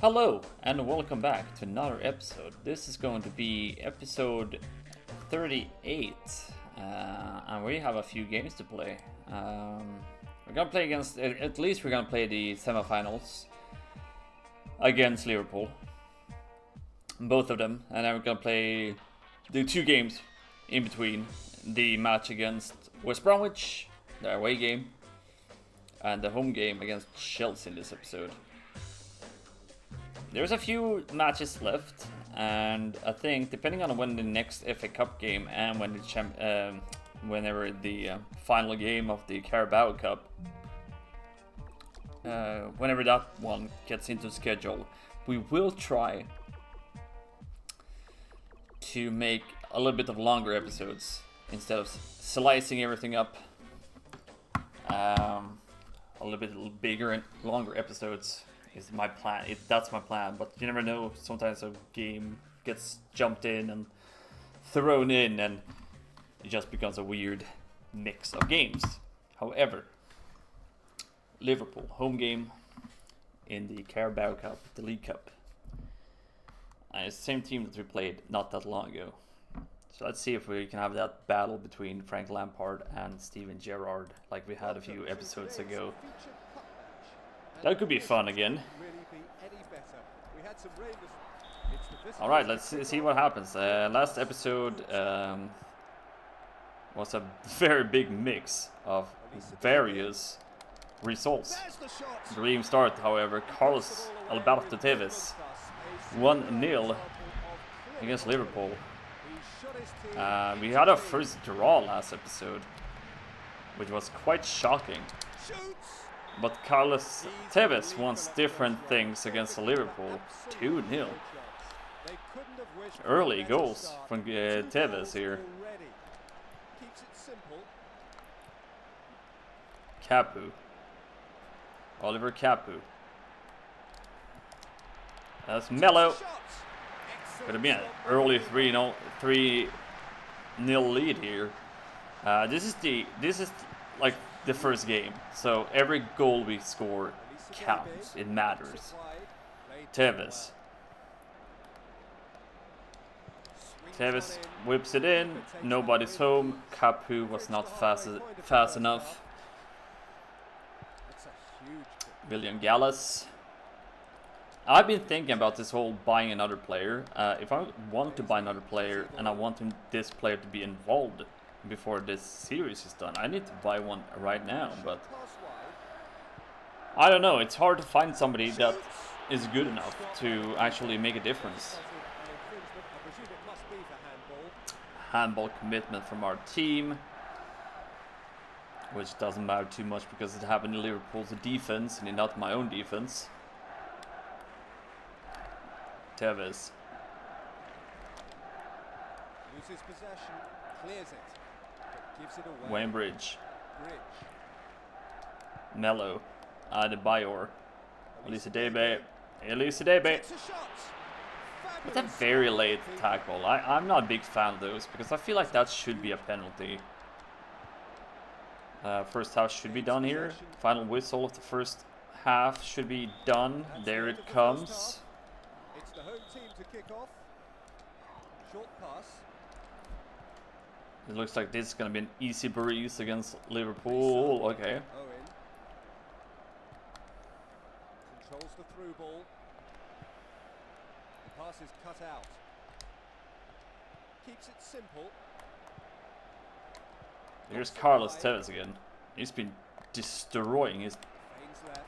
Hello and welcome back to another episode. This is going to be episode 38 and we have a few games to play. We're gonna play against, at least we're gonna play the semi-finals against Liverpool, both of them, and then we're gonna do two games in between: the match against West Bromwich, the away game, and the home game against Chelsea in this episode. There's a few matches left, and I think depending on when the next FA Cup game and when whenever the final game of the Carabao Cup, whenever that one gets into schedule, we will try to make a little bit of longer episodes instead of slicing everything up. A little bit bigger and longer episodes is my plan. That's my plan, but you never know. Sometimes a game gets jumped in and thrown in and it just becomes a weird mix of games. However, Liverpool home game in the Carabao Cup, the League Cup, and it's the same team that we played not that long ago. So let's see if we can have that battle between Frank Lampard and Steven Gerrard like we had a few episodes ago. That could be fun again. Alright, let's see what happens. Last episode was a very big mix of various results. Dream start, however. Carlos Alberto Tevez 1-0 against Liverpool. We had our first draw last episode, which was quite shocking. But Carlos Tevez wants different things against Liverpool. 2-0. Early goals from Tevez here. Capu. Oliver Capu. That's Mello. Could have been an early 3-0 lead here. This is like the first game, so every goal we score counts. It matters. Tevez whips it in. Nobody's home. Capu was not fast enough. William Gallas. I've been thinking about this whole buying another player. If I want to buy another player and I want this player to be involved before this series is done, I need to buy one right now, but I don't know. It's hard to find somebody that is good enough to actually make a difference. Handball commitment from our team, which doesn't matter too much because it happened in Liverpool's defense and not my own defense. Tevez loses possession, clears it, gives it away. Wainbridge. Mello. Adebayor. Elise Debe. It's a very late tackle. I'm not a big fan of those because I feel like that should be a penalty. First half should be done here. Final whistle of the first half should be done. There it comes. It's the home team to kick off. Short pass. It looks like this is going to be an easy breeze against Liverpool. Okay. Controls the through ball. The pass is cut out. Keeps it simple. Here's Carlos Tevez again. He's been destroying his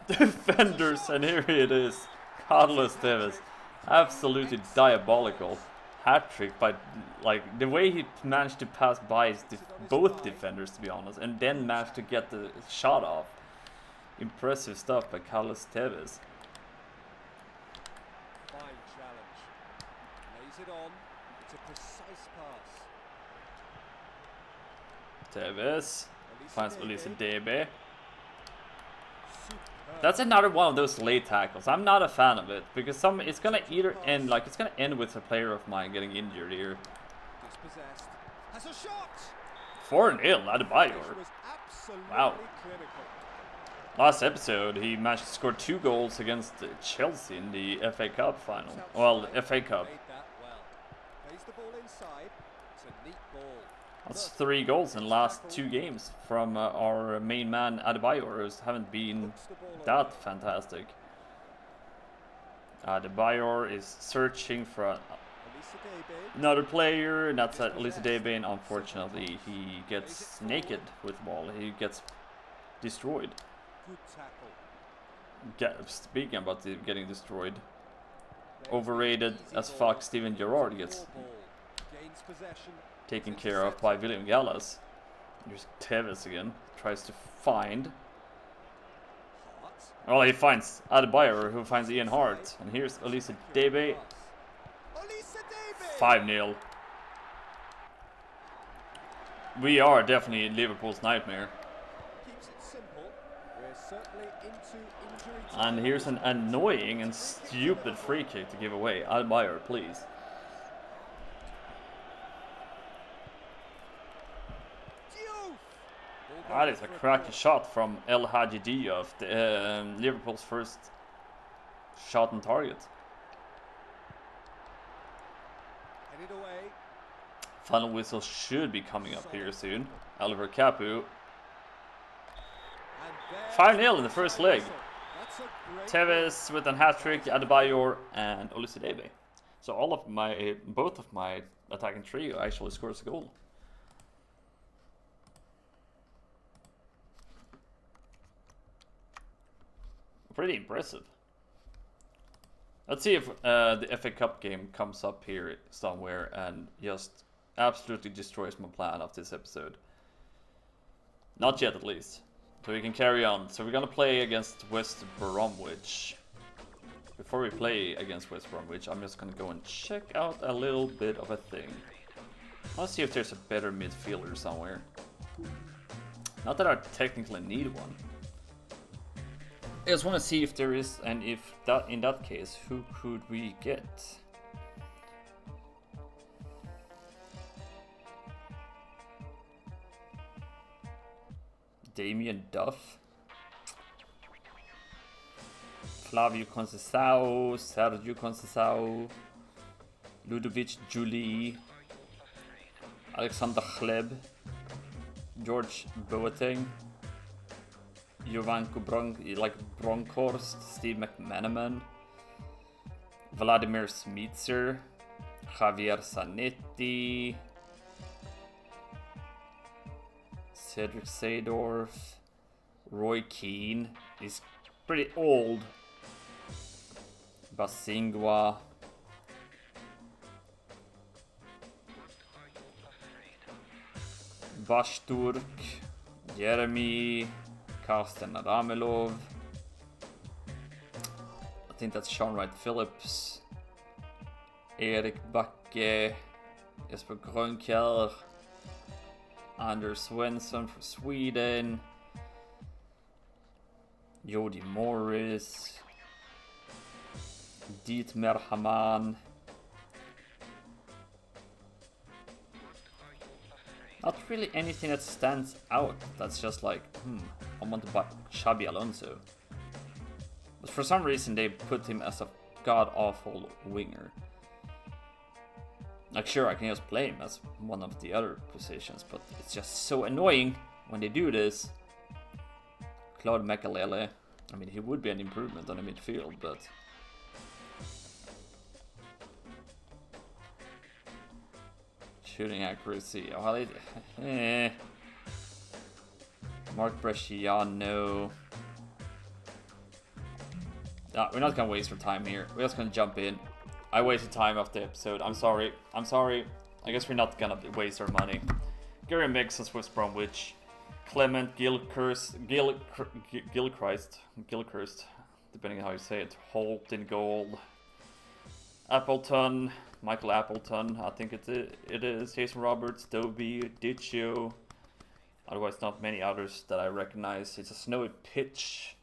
defenders, and here it is. Carlos Tevez. Absolutely diabolical. Hat-trick by, like, the way he managed to pass by both defenders, to be honest, and then managed to get the shot off. Impressive stuff by Carlos Tevez. Fine challenge. Lays it on. It's a precise pass. Tevez finds Elise Debe. That's another one of those late tackles. I'm not a fan of it because it's gonna either end with a player of mine getting injured here. 4-0 Adebayor. Wow. Last episode, he managed to score 2 goals against Chelsea in the FA Cup final. Well, FA Cup. That's 3 goals in the last 2 games from our main man Adebayor, who haven't been that fantastic. Adebayor is searching for another player, and that's Elisa Debe, and unfortunately he gets naked with the ball. He gets destroyed. Speaking about getting destroyed, overrated as fuck, Steven Gerrard gets taken care of by William Gallas. Here's Tevez again, tries to find. Well, he finds Adebayor, who finds Ian Hart, and here's Elisa Debe. 5-0. We are definitely Liverpool's nightmare. And here's an annoying and stupid free kick to give away. Adebayor, please. That is a cracky shot from El Hadji Diop, Liverpool's first shot on target. Final whistle should be coming up here soon. Oliver Capu. 5-0 in the first leg. Tevez with a hat-trick, Adebayor and Elisa Debe. So both of my attacking trio actually scores a goal. Pretty impressive. Let's see if the FA Cup game comes up here somewhere and just absolutely destroys my plan of this episode. Not yet, at least. So we can carry on. So we're gonna play against West Bromwich. Before we play against West Bromwich, I'm just gonna go and check out a little bit of a thing. Let's see if there's a better midfielder somewhere. Not that I technically need one. I just want to see if there is, and if that, in that case, who could we get? Damien Duff, Flavio Conceição, Sergio Conceição, Ludovic Julie, Alexander Hleb, George Boateng, Jovanko Bronkhorst, Steve McManaman, Vladimir Smitser, Javier Zanetti, Cedric Seedorf, Roy Keane, he's pretty old, Basingwa, Bashturk, Jeremy, Karsten Ramelov, I think that's Sean Wright Phillips, Erik Backe, Jesper Grönkjær, Anders Svensson for Sweden, Jody Morris, Dietmar Hamann. Not really anything that stands out. That's just like, I want to buy Xabi Alonso. But for some reason they put him as a god-awful winger. Like, sure, I can just play him as one of the other positions, but it's just so annoying when they do this. Claude Makalele, I mean, he would be an improvement on the midfield, but... shooting accuracy, well, Mark Bresciano. We're not gonna waste our time here. We're just gonna jump in. I wasted time off the episode. I'm sorry. I guess we're not gonna waste our money. Gary Megson, West Bromwich. Clement Gilchrist, depending on how you say it. Holt in goal. Appleton, Michael Appleton, I think it is. Jason Roberts, Dobie, Diccio. Otherwise, not many others that I recognize. It's a snowy pitch.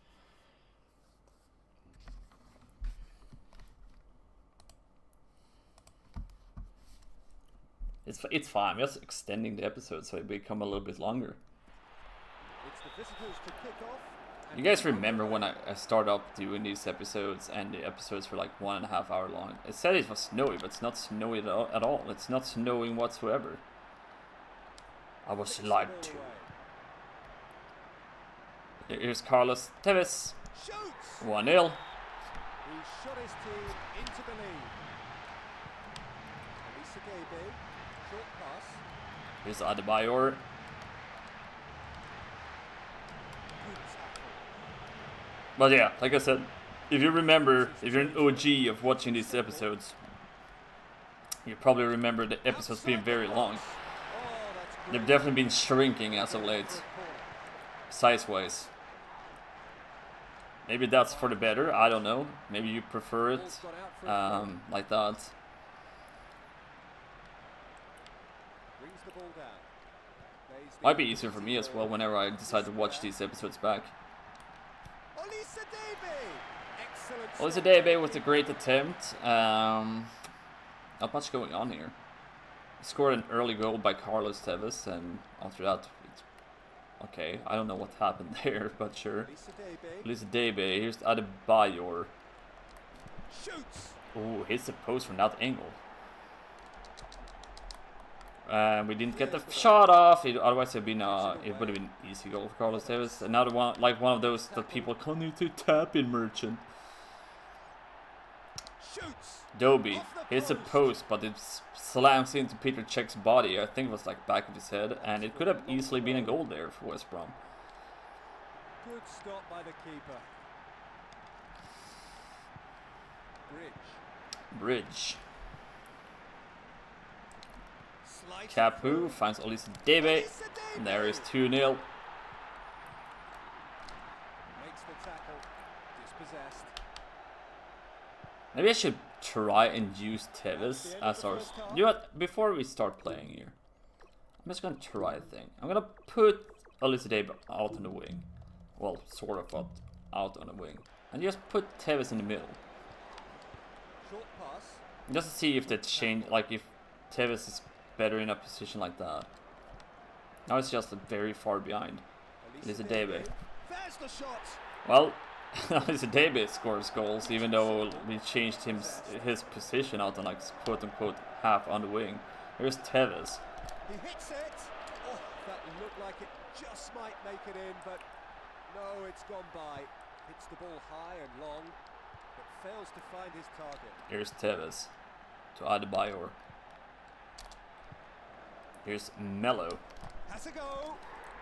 It's fine. I'm just extending the episode so it become a little bit longer. It's the visitors to kick off. You guys remember when I started up doing these episodes and the episodes were like 1.5 hours long? It said it was snowy, but it's not snowy at all. It's not snowing whatsoever. I was lied to. Here's Carlos Tevez. 1-0. He shot his team into the lead. Short pass. Here's Adebayor. But yeah, like I said, if you remember, if you're an OG of watching these episodes, you probably remember the episodes being very long. They've definitely been shrinking as of late, size-wise. Maybe that's for the better, I don't know. Maybe you prefer it like that. Might be easier for me as well whenever I decide to watch these episodes back. Olisadebe with a great attempt. Not much going on here. He scored an early goal by Carlos Tevez, and after that, it's okay. I don't know what happened there, but sure. Olisadebe. Here's Adebayor. Ooh, hits the post from that angle. We didn't get the shot off. Otherwise, it would have been an easy goal for Carlos Tevez. Another one, like one of those that people continue to tap in Merchant. Doby hits a post, but it slams into Peter Cech's body. I think it was like back of his head, and it could have easily been a goal there for West Brom. Good stop by the keeper. Bridge. Capu finds Olisadebe, and there is 2-0. Makes the tackle. Dispossessed. Maybe I should try and use Tevez as our... You know what? Before we start playing here, I'm just gonna try a thing. I'm gonna put Olisadebe out on the wing. Well, sort of out on the wing. And just put Tevez in the middle. Short pass. Just to see if that change, like if Tevez is better in a position like that. Now it's just very far behind. Olisadebe. There's the shot. Well, Olisadebe scores goals, even though we changed his position out on like quote unquote half on the wing. Here's Tevez. He hits it. Oh, that looked like it just might make it in, but no, it's gone by. Hits the ball high and long, but fails to find his target. Here's Tevez to Adebayor. Here's Mello. Has a go.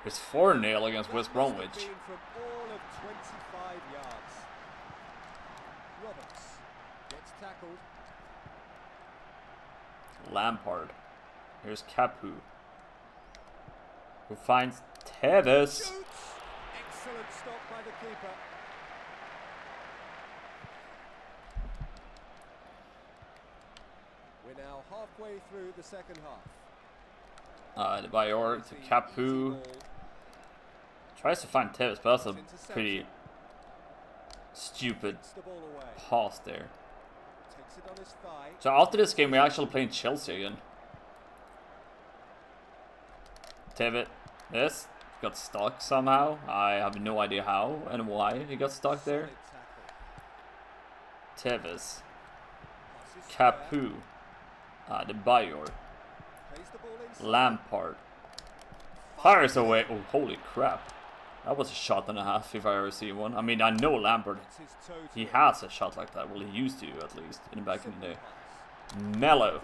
Here's 4-0 against West Bromwich. From all of 25 yards. Roberts gets tackled. Lampard. Here's Capu, who finds Tevez. Shoots. Excellent stop by the keeper. We're now halfway through the second half. Adebayor to Capu. Tries to find Tevez, but that's a pretty stupid pass there. So after this game, we're actually playing Chelsea again. Tevez, yes, got stuck somehow. I have no idea how and why he got stuck there. Tevez, Capu, Adebayor, Lampard, fires away. Oh, holy crap. That was a shot and a half if I ever see one. I mean, I know Lampard, he has a shot like that. Well, he used to, at least, in the back in the day. Mello.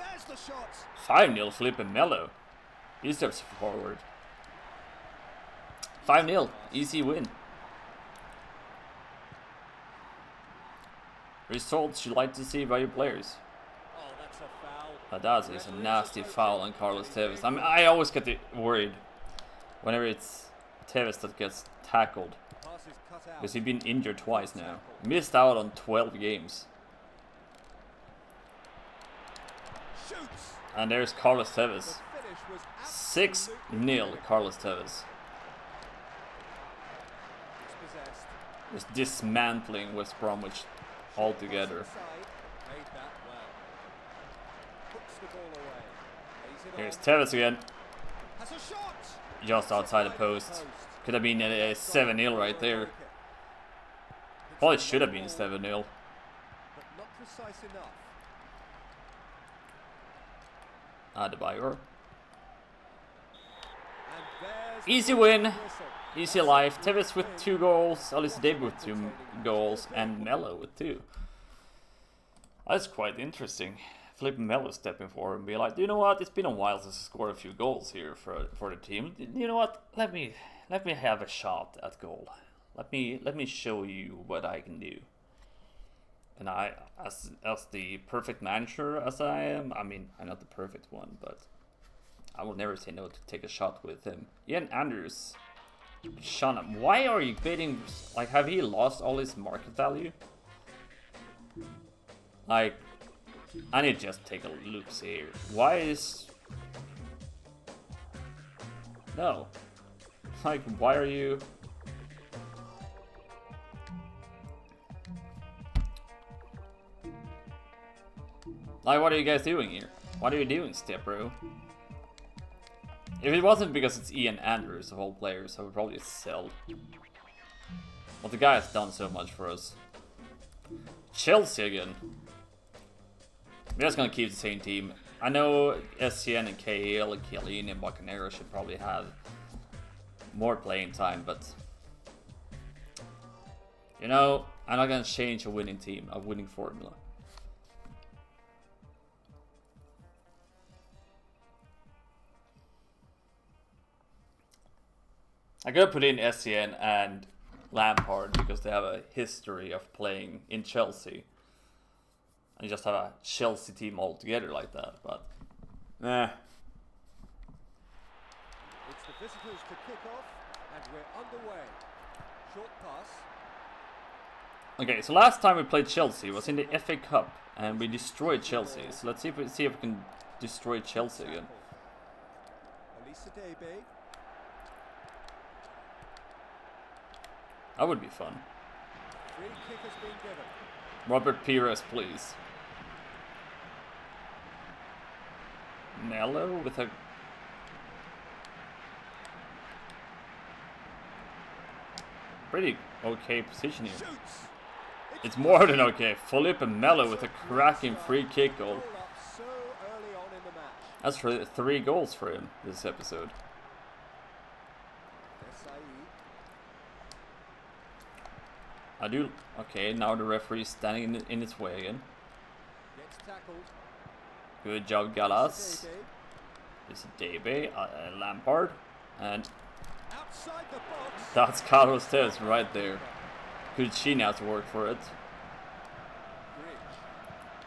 5-0 flipping Mello. He steps forward. 5-0. Easy win. Results you like to see by your players. That is a nasty foul on Carlos Tevez. I mean, I always get worried whenever it's Tevez that gets tackled, because he's been injured twice now. Missed out on 12 games. And there's Carlos Tevez. 6-0 Carlos Tevez. Just dismantling West Bromwich altogether. Here's Tevez again. Just outside the post. Could have been a 7-0 right there. Probably should have been 7-0. But not precise enough. Adebayor. And there's Easy the win. whistle. Easy life. Tevez with 2 goals. Alice Dave with 2 goals. And Melo with 2. That's quite interesting. Flip Melo stepping forward and be like, you know what? It's been a while since I scored a few goals here for the team. You know what? Let me have a shot at goal. Let me show you what I can do. And I, as the perfect manager as I am, I mean, I'm not the perfect one, but I will never say no to take a shot with him. Ian Anders, Sean, why are you bidding? Like, have he lost all his market value? Like, I need to just take a look here. Why is... No. Like, why are you... Like, what are you guys doing here? What are you doing, Step Bro? If it wasn't because it's Ian Andrews of all players, I would probably sell. But the guy has done so much for us. Chelsea again. We're just gonna keep the same team. I know SCN and KL and Chiellini and Bacanero should probably have more playing time, but you know, I'm not gonna change a winning team, a winning formula. I gotta put in SCN and Lampard because they have a history of playing in Chelsea. And just have a Chelsea team all together like that, but nah. It's the visitors to kick off, and we're underway. Short pass. Okay, so last time we played Chelsea was in the FA Cup, and we destroyed Chelsea. So let's see if we can destroy Chelsea again. Elisa Debe. That would be fun. Free kick has been given. Robert Pires, please. Melo with a... pretty okay position here. Shoots. It's more than okay. Felipe Melo with a cracking free kick goal. Goal up so early on in the match. That's for 3 goals for him this episode. I do... Okay, now the referee is standing in its way again. Gets tackled. Good job, Galas. This is Debe, Lampard, and Outside the box. that's Carlos Tevez right there. Good she has to work for it.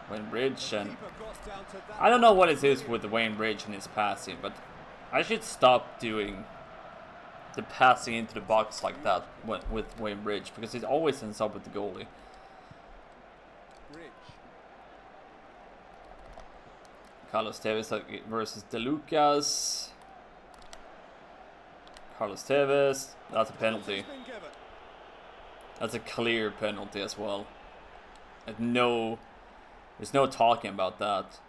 Wayne Bridge, and I don't know what it is with Wayne Bridge and his passing, but I should stop doing the passing into the box like that with Wayne Bridge, because it always ends up with the goalie. Carlos Tevez versus De Lucas. Carlos Tevez. That's a penalty. That's a clear penalty as well. There's no talking about that.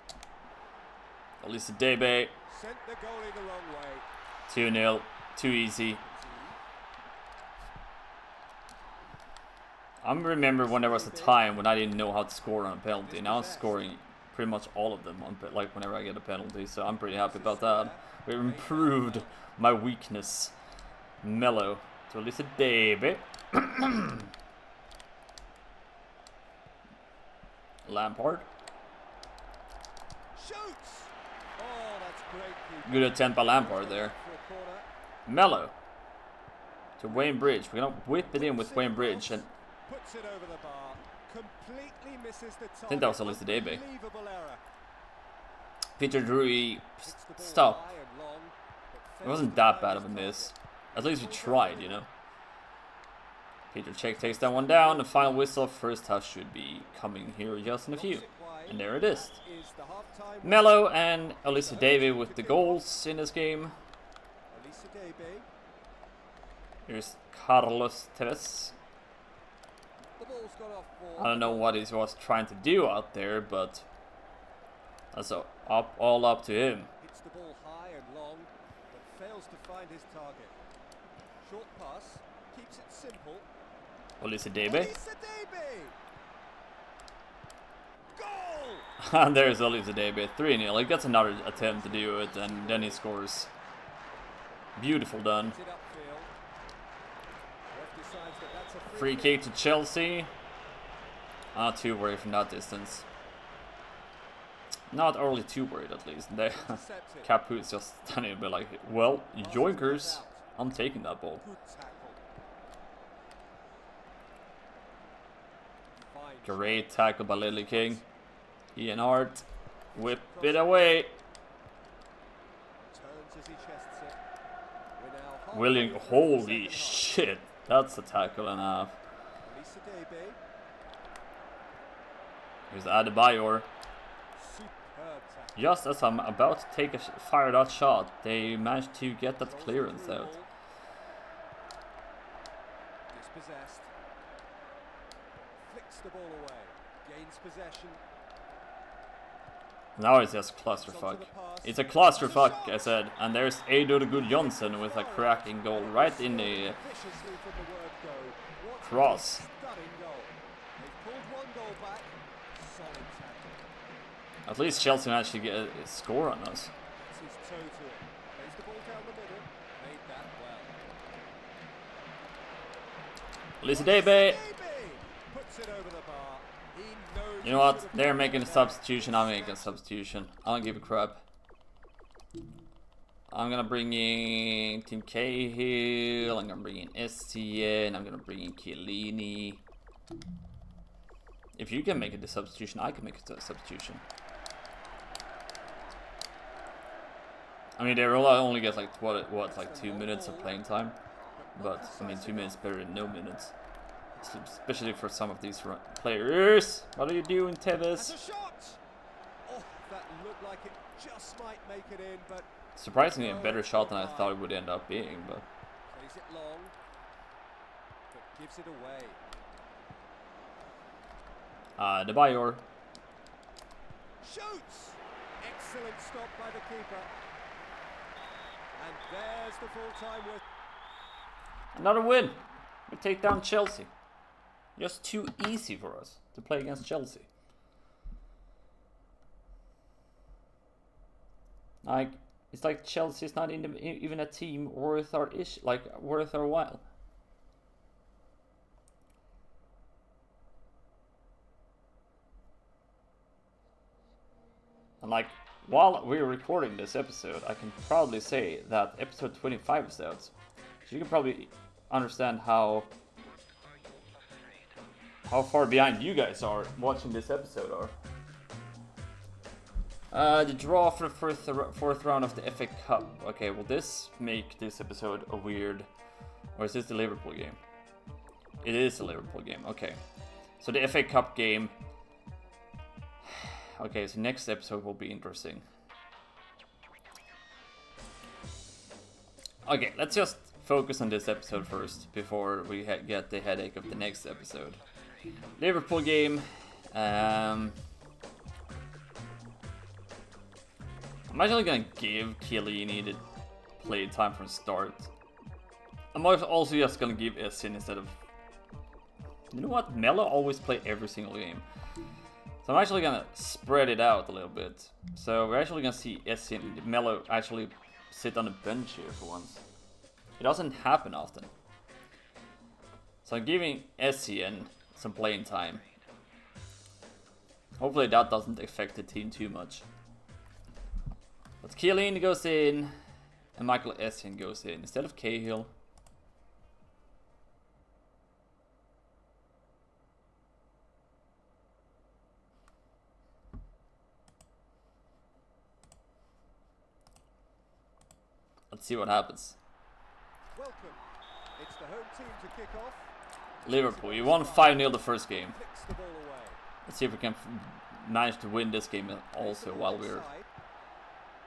Elisa Debe. Sent the goalie the wrong way. 2-0. Too easy. I remember when there was a time when I didn't know how to score on a penalty. Now I'm scoring pretty much all of them on, like, whenever I get a penalty, so I'm pretty happy about that. We improved my weakness. Melo to Elisa Debe. Lampard. Shoots. Oh, that's great. Good attempt by Lampard there. Melo to Wayne Bridge. We're gonna whip it in with Wayne Bridge, and puts it over the bar. Completely misses the target. I think that was Elisa Debe. Unbelievable error. Peter Drury, stop. It wasn't that bad of a miss. At least we tried, you know. Peter Cech takes that one down. The final whistle. First half should be coming here just in a few. And there it is. Melo and Elisa Debe with the goals in this game. Here's Carlos Tevez. I don't know what he was trying to do out there, but that's all up to him. Hits the ball high and long, but fails to find his target. Short pass, keeps it simple. Olisadebe. Olisadebe! Goal! And there's Olisadebe. 3-0. He gets another attempt to do it, and then he scores. Beautiful done. It upfield. Ref decides that that's a Free kick to Chelsea. Not too worried from that distance. Not overly too worried, at least. Capu's just standing a bit like, well, yoinkers, I'm taking that ball. Good tackle. Fine Great tackle by Lily King. Ian Hart, whip it away. turns as he chests it. We're now halfway William, through the holy second half. shit, that's a tackle and a half. Olisadebe. Here's Adebayor. Superb tackle. Just as I'm about to take fire that shot, they managed to get that clearance out. Dispossessed. Flicks the ball away. Gains possession. Now it's just clusterfuck. It's a clusterfuck, I said, and there's Eidur Gudjonsson with a cracking goal right in the Viciously from the word go. What a cross. stunning goal. They've pulled one goal back. Solid tackle. At least Chelsea managed to get a score on us. Gets his toe to it. Plays the ball down the middle. Made that well. Olisadebe. Puts it over the bar. He knows You know what? They're making a substitution. I'm making a substitution. I don't give a crap. I'm gonna bring in Tim Cahill. I'm gonna bring in STN. I'm gonna bring in Chiellini. If you can make it a substitution, I can make it a substitution. I mean, they will only get like like 2 minutes of playing time, but I mean 2 minutes better than no minutes. Especially for some of these players. What are you doing, That's Tevez? a shot. Oh, that looked like it just might make it in, but Surprisingly, a better shot than I thought it would end up being, but plays it long, but gives it away. Adebayor. Shoots! Excellent stop by the keeper. And there's the full-time whistle. Another win. We take down Chelsea. Just too easy for us to play against Chelsea. Like, it's like Chelsea's not even a team worth our while. And like, while we're recording this episode, I can proudly say that episode 25 is out. So you can probably understand how far behind you guys are watching this episode are. The draw for the fourth round of the FA Cup. Okay, will this make this episode a weird... Or is this the Liverpool game? It is a Liverpool game, okay. So the FA Cup game... Okay, so next episode will be interesting. Okay, let's just focus on this episode first before we get the headache of the next episode. Liverpool game. I'm actually gonna give Chiellini the play time from start. I'm also just gonna give Essien instead of... You know what? Melo always play every single game. So I'm actually gonna spread it out a little bit. So we're actually gonna see Essien, Melo actually sit on the bench here for once. It doesn't happen often. So I'm giving Essien some playing time. Hopefully that doesn't affect the team too much. But Chiellini goes in and Michael Essien goes in instead of Cahill. Let's see what happens. Welcome. It's the home team to kick off. Liverpool, you won 5-0 the first game. Flicks the ball away. Let's see if we can manage to win this game also while we're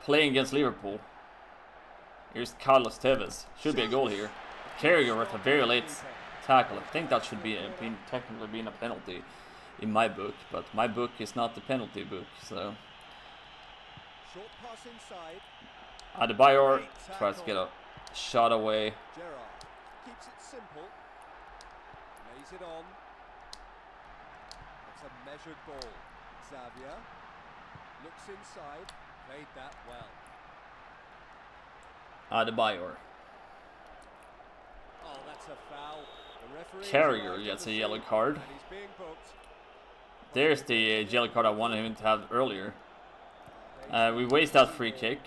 playing against Liverpool. Here's Carlos Tevez. Should be a goal here. Carragher with a very late tackle. I think that should be technically been a penalty in my book, but my book is not the penalty book, so... Short pass inside. Adebayor tries to get a shot away. Gerrard keeps it simple. Lays plays it on. It's a measured ball. Xavier looks inside, played that well. Adebayor. Oh, that's a foul. The referee Carragher gets a yellow card. and he's being booked. There's the yellow card I wanted him to have earlier. We waste that free kick.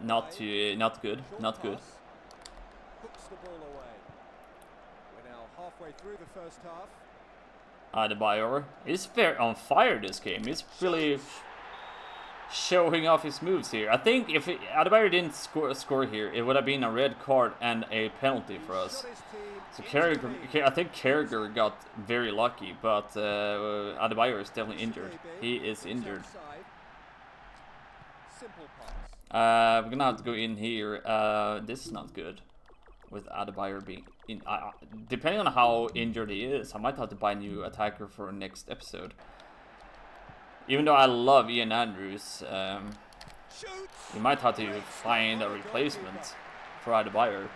Not good. Not good. Hooks the ball away. We're now halfway through the first half. Adebayor is very on fire this game. He's really showing off his moves here. I think if Adebayor didn't score here, it would have been a red card and a penalty for us. So I think Carragher got very lucky, but Adebayor is definitely injured. He is injured. We're gonna have to go in here. This is not good with Adebayor being in. Depending on how injured he is, I might have to buy a new attacker for next episode. Even though I love Ian Andrews, we might have to find a replacement for Adebayor.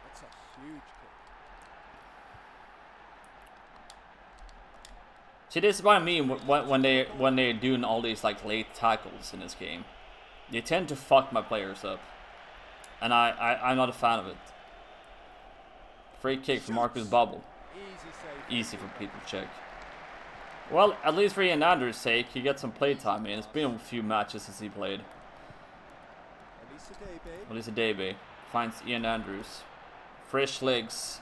That's a huge kick. See, this is what I mean when they're doing all these like late tackles in this game. They tend to fuck my players up, and I'm not a fan of it. Free kick for Marcus Bubble. Easy for Peter Cech. Well, at least for Ian Andrews' sake, he gets some playtime in. It's been a few matches since he played. Elisa Debe finds Ian Andrews. Fresh legs.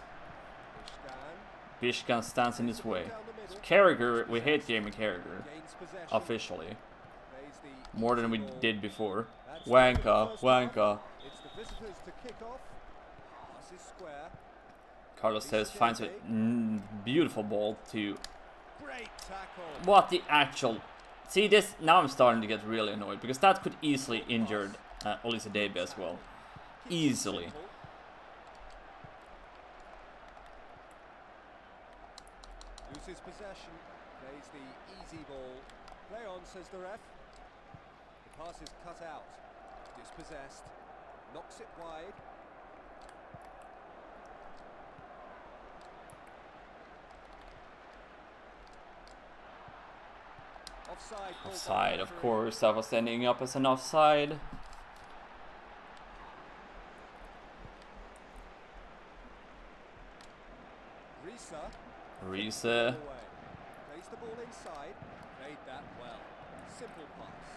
Bishkan stands in his way. So Carragher, we hate gaming Carragher. Officially. More than we did before. Wanka. Carlos Tevez finds a beautiful ball to... What the actual... See this, now I'm starting to get really annoyed, because that could easily injure Olise Debe as well. Easily. Loses possession, plays the easy ball. Play on, says the ref. The pass is cut out. Dispossessed. Knocks it wide. Offside, of course. That was ending up as an offside. Riese. Plays the ball inside. Played that well. Simple pass.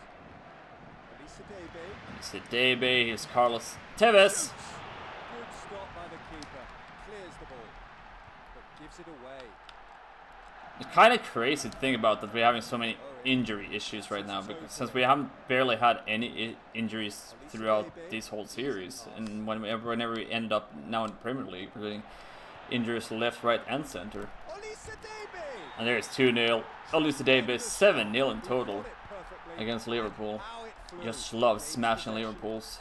Elisa Debe. Here's Carlos Tevez. Good stop by the keeper. Clears the ball, but gives it away. The kind of crazy thing about that we're having so many injury issues right now, because since we haven't barely had any injuries throughout this whole series, and whenever we ended up now in the Premier League, we're getting injuries left, right, and center. And there's 2-0. Olise Debe 7-0 in total against Liverpool. Just love smashing Liverpool's.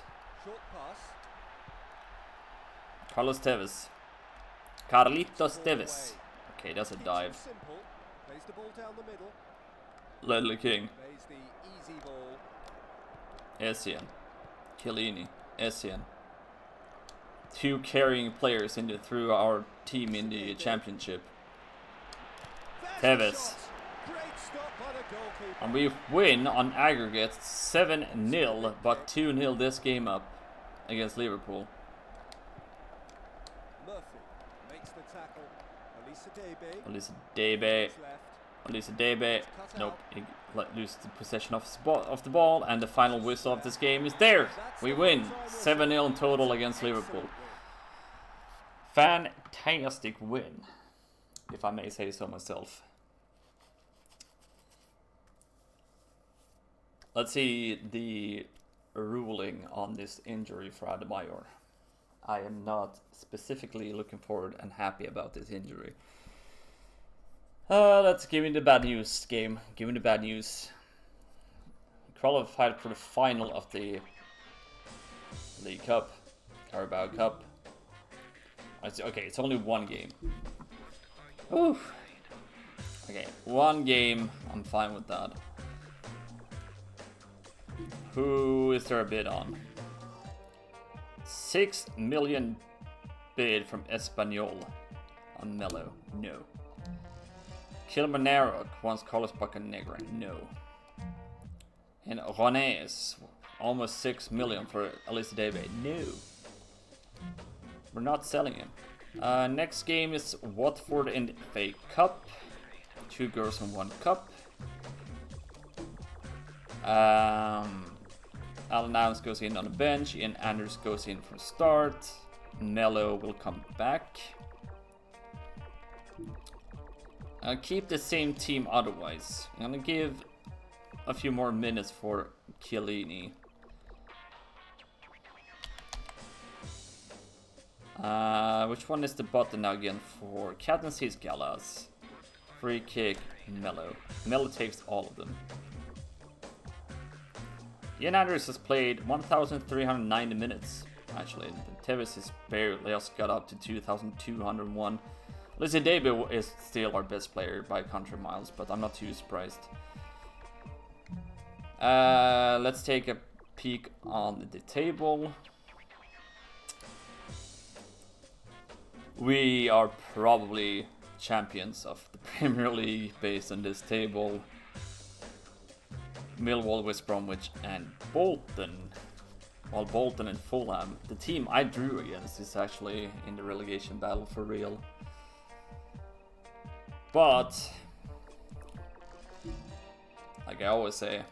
Carlos Tevez. Carlitos Tevez. Okay, that's a dive. Ledley King. Essien. Chiellini. Essien. Two carrying players through our team in the championship. Tevez. And we win on aggregate 7-0, but 2-0 this game up against Liverpool. Olise Debe. Nope. He loses the possession of the ball, and the final whistle of this game is there. We win 7-0 in total against Liverpool. Fantastic win, if I may say so myself. Let's see the ruling on this injury for Adebayor. I am not specifically looking forward and happy about this injury. Let's give me the bad news, game. Give me the bad news. Qualified for the final of the League Cup, Carabao Cup. Okay, it's only one game. Ooh. Okay, one game. I'm fine with that. Who is there a bid on? 6 million bid from Espanyol. on Melo? No. Kilmanarok wants Carlos Bocanegra? No. And Rones, almost 6 million for Elisa Debe? No. We're not selling him. Next game is Watford in the FA Cup. 2 girls and 1 cup. Alan Adams goes in on the bench. Ian Anders goes in for start. Melo will come back. I'll keep the same team otherwise. I'm gonna give a few more minutes for Chiellini. Which one is the button now again for Captain Sees Gallas? Free kick, Melo. Melo takes all of them. Ian Anders has played 1,390 minutes, actually. Tevez is barely just got up to 2,201. Lizzie Debe is still our best player by country miles, but I'm not too surprised. Let's take a peek on the table. We are probably champions of the Premier League based on this table. Millwall, West Bromwich and Bolton. While Bolton and Fulham, the team I drew against, is actually in the relegation battle for real. But, like I always say,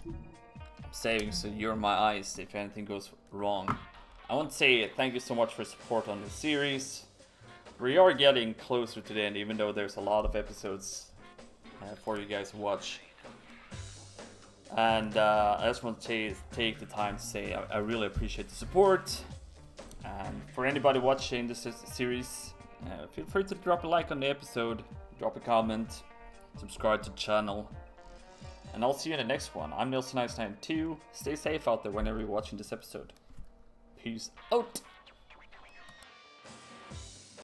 I'm saving so you're my eyes if anything goes wrong. I want to say thank you so much for support on the series. We are getting closer to the end, even though there's a lot of episodes for you guys to watch. And I just want to take the time to say I really appreciate the support. And for anybody watching this series, feel free to drop a like on the episode, drop a comment, subscribe to the channel. And I'll see you in the next one. I'm Nilsson92. Stay safe out there whenever you're watching this episode. Peace out.